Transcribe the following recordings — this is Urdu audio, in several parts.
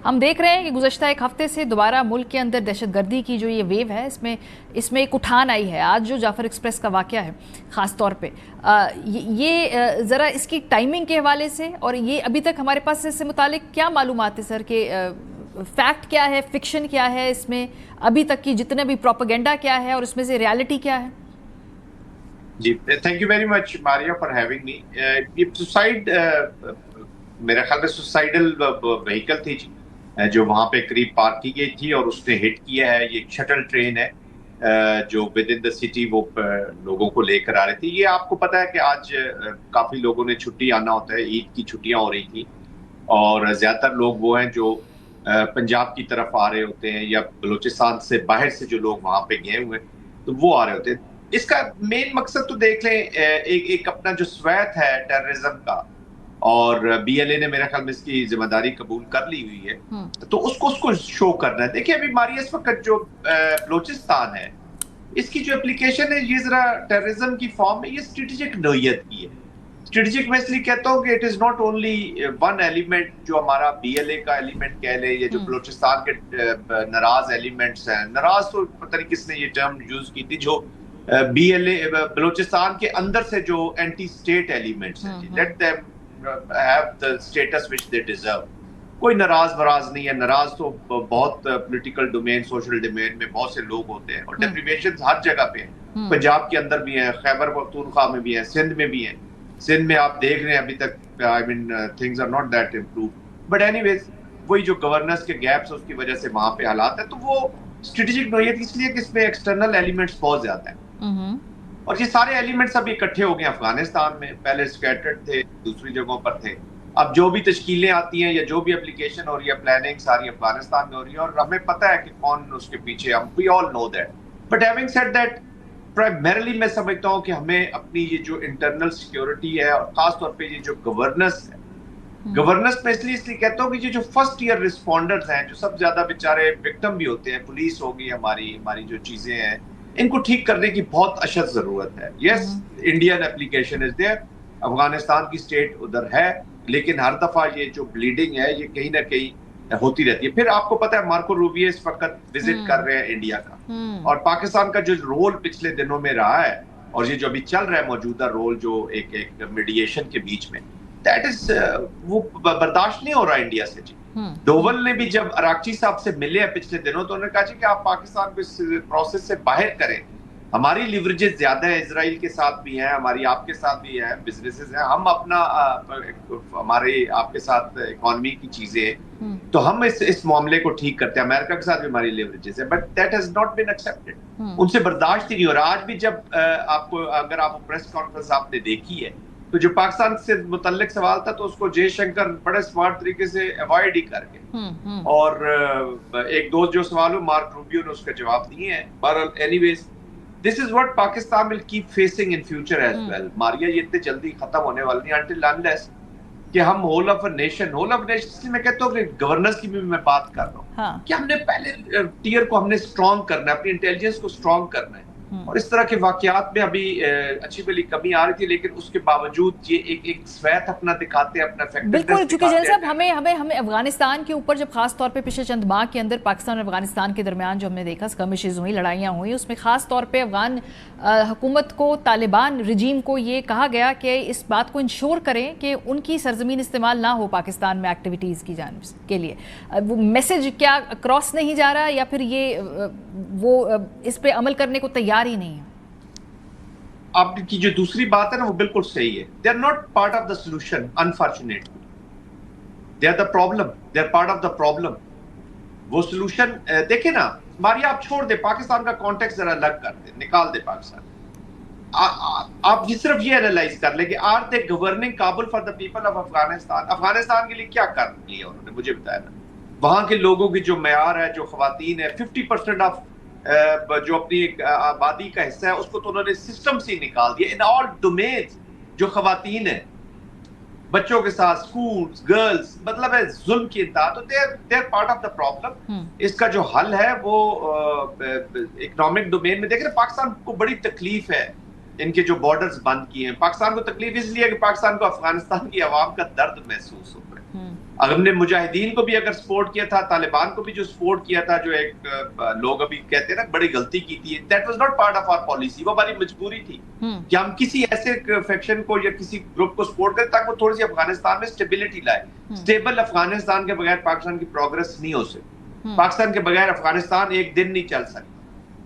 ہم دیکھ رہے ہیں کہ گزشتہ ایک ہفتے سے دوبارہ ملک کے اندر دہشت گردی کی جو یہ ویو ہے اس میں ایک اٹھان آئی ہے. آج جو جعفر ایکسپریس کا واقعہ ہے خاص طور پہ یہ ذرا اس کی ٹائمنگ کے حوالے سے اور یہ ابھی تک ہمارے پاس اس سے متعلق کیا معلومات ہے سر کہ فیکٹ کیا ہے, فکشن کیا ہے, اس میں ابھی تک کی جتنا بھی پروپیگنڈا کیا ہے اور اس میں سے ریالٹی کیا ہے؟ جی thank you very much Maria for having me. یہ سوسائڈ میرے خیال میں سوسائڈل وہیکل تھی جو وہاں پہ قریب پارک کی گئی تھی اور اس نے ہٹ کیا ہے. یہ ایک شٹل ٹرین ہے جو ود ان دا سٹی وہ لوگوں کو لے کر آ رہی تھی. یہ آپ کو پتا ہے کہ آج کافی لوگوں نے چھٹی آنا ہوتا ہے, عید کی چھٹیاں ہو رہی تھی اور زیادہ تر لوگ وہ ہیں جو پنجاب کی طرف آ رہے ہوتے ہیں یا بلوچستان سے باہر سے جو لوگ وہاں پہ گئے ہوئے ہیں تو وہ آ رہے ہوتے ہیں. اس کا مین مقصد تو دیکھ لیں ایک اپنا جو سویت ہے ٹیررزم کا, اور بی ایل اے نے میرے خیال میں اس کی ذمہ داری قبول کر لی ہوئی ہے, تو اس کو شو کرنا ہے. دیکھیں ابھی ہماری اس وقت جو بلوچستان ہے اس کی جو اپلیکیشن ہے یہ ذرا ٹیررزم کی فارم میں یہ اسٹریٹجک نوعیت کی ہے. اسٹریٹجک میں اس لیے کہتا ہوں کہ it is not only one element جو ہمارا بی ایل اے کا ایلیمنٹ کہہ لیں یا جو بلوچستان کے ناراض ایلیمنٹس ہیں. ناراض تو پتہ نہیں کس نے یہ ٹرم یوز کی تھی, جو بی ایل اے بلوچستان کے اندر سے جو اینٹی اسٹیٹ ایلیمنٹس ہیں, let them have the states which they deserve. کوئی ناراض وراز نہیں ہے. ناراض تو بہت پولیٹیکل ڈومین سوشل ڈومین میں بہت سے لوگ ہوتے ہیں اور ڈیپریویشن ہر جگہ پہ ہیں. پنجاب کے اندر بھی ہیں, خیبر پختونخوا میں بھی ہیں, سندھ میں بھی ہیں. سندھ میں آپ دیکھ رہے ہیں ابھی تک I mean things are not that improve, but anyways وہی جو گورننس کے گیپس اس کی وجہ سے وہاں پہ حالات ہیں. تو وہ اسٹریٹجک نوعیت اس لیے کہ اس میں ایکسٹرنل ایلیمنٹس بہت زیادہ ہیں اور یہ سارے ایلیمنٹس اب اکٹھے ہو گئے افغانستان میں. پہلے اسکیٹرڈ تھے, دوسری جگہوں پر تھے. اب جو بھی تشکیلیں آتی ہیں یا جو بھی اپلیکیشن ہو رہی ہے, پلاننگ ساری افغانستان میں ہو رہی ہے اور ہمیں پتہ ہے کہ کون اس کے پیچھے. ہم we all know that, but having said that primarily میں سمجھتا ہوں کہ ہمیں اپنی یہ جو انٹرنل سیکیورٹی ہے اور خاص طور پہ یہ جو گورننس ہے, گورننس میں اس لیے کہتا ہوں کہ یہ جو فرسٹ ایئر رسپونڈرز ہیں جو سب زیادہ بیچارے وکٹم بھی ہوتے ہیں, پولیس ہوگی ہماری جو چیزیں ہیں, ان کو ٹھیک کرنے کی بہت اشد ضرورت ہے. Yes Indian application is there, Afghanistan کی اسٹیٹ ادھر ہے, لیکن ہر دفعہ یہ جو بلیڈنگ ہے یہ کہیں نہ کہیں ہوتی رہتی ہے. پھر آپ کو پتا ہے مارکو روبیو اس وقت وزٹ کر رہے ہیں انڈیا کا, اور پاکستان کا جو رول پچھلے دنوں میں رہا ہے اور یہ جو ابھی چل رہا ہے موجودہ رول جو ایک میڈیشن کے بیچ میں, دیٹ از وہ برداشت نہیں ہو رہا انڈیا سے. جی ڈوول نے بھی جب اراکچی صاحب سے ملے ہیں پچھلے دنوں تو انہوں نے کہا جی کہ آپ پاکستان کو اس پروسیس سے باہر کریں. ہماری لیوریجز زیادہ ہیں, اسرائیل کے ساتھ بھی ہیں, ہماری آپ کے ساتھ بھی ہیں, بزنسز ہیں, ہم اپنا ہمارے آپ کے ساتھ اکانومی کی چیزیں ہیں تو ہم اس معاملے کو ٹھیک کرتے ہیں. امریکہ کے ساتھ بھی ہماری لیوریجز ہیں, but that has not been accepted. ان سے برداشت ہی نہیں ہو رہا. آج بھی جب آپ کو اگر آپ پریس کانفرنس آپ نے دیکھی ہے تو جو پاکستان سے متعلق سوال تھا تو اس کو جے شنکر بڑے سمارٹ طریقے سے اوائڈ ہی کر گئے, اور ایک دو جو سوال ہو مارک روبیو نے اس کا جواب دیے ہیں. بہرحال anyways this is what Pakistan will keep facing in future as well. ماریا یہ اتنے جلدی ختم ہونے والی نہیں until unless کہ ہم whole of a nation اس لیے میں کہتا ہوں کہ گورننس کی بھی میں بات کر رہا ہوں کہ ہم نے پہلے ٹیئر کو ہم نے اسٹرانگ کرنا ہے, اپنی انٹیلیجنس کو اسٹرانگ کرنا ہے. اور اس طرح کے واقعات میں ابھی اچھی بلی کمی آ رہی تھی, لیکن اس کے باوجود یہ ایک سویت اپنا دکھاتے ہیں, اپنا افیکٹونیس بالکل. چونکہ دکھاتے جن صاحب ہمیں افغانستان کے اوپر جب خاص طور پہ پچھلے چند ماہ کے اندر پاکستان اور افغانستان کے درمیان جو ہم نے دیکھا اسکرمشز ہوئی, لڑائیاں ہوئی, اس میں خاص طور پہ افغان حکومت کو, طالبان رجیم کو یہ کہا گیا کہ اس بات کو انشور کریں کہ ان کی سرزمین استعمال نہ ہو پاکستان میں ایکٹیویٹیز کی جانب کے لیے. وہ میسج کیا کراس نہیں جا رہا یا پھر یہ وہ اس پہ عمل کرنے کو تیار ہی نہیں ہے؟ آپ کی جو دوسری بات ہے نا وہ بالکل صحیح ہے. They are not part of the solution, unfortunately they are the problem, they are part of the problem. وہ سولوشن دیکھیں نا ماریا, آپ چھوڑ دیں پاکستان کا کانٹیکسٹ ذرا الگ کر دیں, نکال دیں پاکستان. آپ یہ صرف یہ انالائز کر لیں کہ are they governing Kabul for the people of Afghanistan. Afghanistan کے لیے کیا کر لیا انہوں نے, مجھے بتایا نا. وہاں کے لوگوں کی جو معیار ہے, جو خواتین ہے, 50% آف جو اپنی آبادی کا حصہ ہے اس کو تو انہوں نے سسٹم سے نکال دیا ان آل ڈومینز. جو خواتین ہیں بچوں کے ساتھ, سکولز, گرلز, مطلب ہے ظلم کی انتہا. تو they are part of the problem. اس کا جو حل ہے وہ اکنامک ڈومین میں. دیکھ رہے پاکستان کو بڑی تکلیف ہے ان کے جو بارڈرز بند کیے ہیں. پاکستان کو تکلیف اس لیے کہ پاکستان کو افغانستان کی عوام کا درد محسوس ہو رہا ہے. ہم نے مجاہدین کو بھی اگر سپورٹ کیا تھا، طالبان کو بھی جو سپورٹ کیا تھا، جو ایک لوگ ابھی کہتے ہیں نا بڑی غلطی کی تھی، that was not part of our policy. وہ ہماری مجبوری تھی کہ ہم کسی ایسے فیکشن کو یا کسی گروپ کو سپورٹ کریں تاکہ وہ تھوڑی سی افغانستان میں اسٹیبلٹی لائے. اسٹیبل افغانستان کے بغیر پاکستان کی پروگرس نہیں ہو سکتی. پاکستان کے بغیر افغانستان ایک دن نہیں چل سکتا.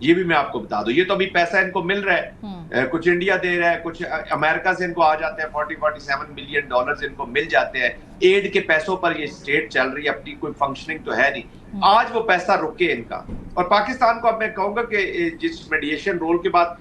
یہ بھی میں آپ کو بتا دوں. یہ تو ابھی پیسہ ان کو مل رہا ہے، کچھ انڈیا دے رہا ہے، کچھ امریکہ سے ان کو آ جاتے ہیں، 47 ملین ڈالرز ان کو مل جاتے ہیں. ایڈ کے پیسوں پر یہ اسٹیٹ چل رہی ہے، اپنی کوئی فنکشننگ تو ہے نہیں. آج وہ پیسہ رکے ان کا. اور پاکستان کو اب میں کہوں گا کہ جس میڈیشن رول کے بعد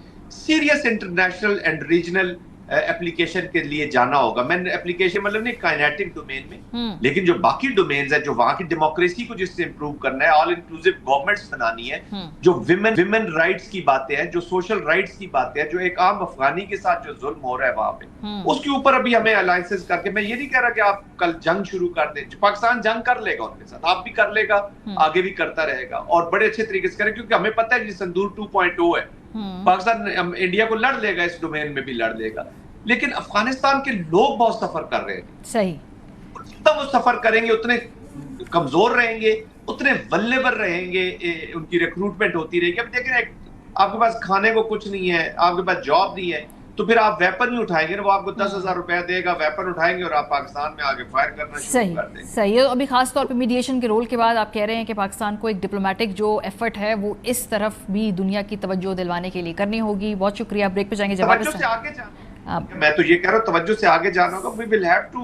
serious international and regional application کے لیے جانا ہوگا. میں نے اپلیکیشن مطلب نہیں کائنیٹک ڈومین میں، لیکن جو باقی ڈومینز ہیں، جو وہاں کی ڈیموکریسی کو جس سے امپروو کرنا ہے، آل انکلوسیو گورنمنٹس بنانی ہے، جو ویمن رائٹس کی باتیں ہیں، جو سوشل رائٹس کی باتیں ہیں، جو ایک عام افغانی کے ساتھ جو ظلم ہو رہا ہے وہاں پہ، اس کے اوپر ابھی ہمیں الائنسز کر کے، میں یہ نہیں کہہ رہا کہ آپ کل جنگ شروع کر دیں. پاکستان جنگ کر لے گا ان کے ساتھ، آپ بھی کر لے گا، آگے بھی کرتا رہے گا، اور بڑے اچھے طریقے سے کرے، کیونکہ ہمیں پتہ ہے کہ سندور 2.0 ہے. پاکستان انڈیا کو لڑ لے گا، اس ڈومین میں بھی لڑ لے گا. لیکن افغانستان کے لوگ بہت سفر کر رہے ہیں. صحیح. جتنا وہ سفر کریں گے اتنے کمزور رہیں گے، اتنے ولنریبل رہیں گے، ان کی ریکروٹمنٹ ہوتی رہے گی. اب دیکھیں آپ کے پاس کھانے کو کچھ نہیں ہے، آپ کے پاس جاب نہیں ہے، تو پھر آپ ویپن ہی اٹھائیں گے نا. وہ آپ کو 10,000 روپیہ دے گا، ویپن اٹھائیں گے اور آپ پاکستان میں آگے فائر کرنا شروع کر دیں گے. صحیح. ابھی خاص طور پہ میڈیشن کے رول کے بعد آپ کہہ رہے ہیں کہ پاکستان کو ایک ڈپلومیٹک جو ایفرٹ ہے وہ اس طرف بھی دنیا کی توجہ دلوانے کے لیے کرنی ہوگی. بہت شکریہ. بریک پہ جائیں گے. توجہ سے آگے جانا، میں تو یہ کہہ رہا ہوں توجہ سے آگے جانا ہوگا. we will have to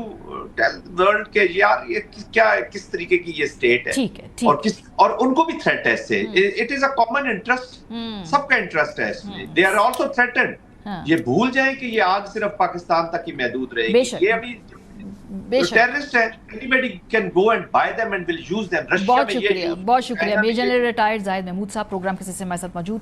tell the world کہ یار یہ کیا کس طریقے کی یہ اسٹیٹ ہے، اور ان کو بھی تھریٹ ہے اس سے. it is a common interest، سب کا انٹرسٹ ہے اس میں. they are also threatened. یہ بھول جائیں کہ یہ آگ صرف پاکستان تک ہی محدود رہے گی. یہ ابھی ٹیررسٹ ہے، anybody can go and buy them and will use them. بہت شکریہ. بہت شکریہ. میجر جنرل ریٹائرڈ زاہد محمود صاحب پروگرام کے سلسلے میں ہمارے ساتھ موجود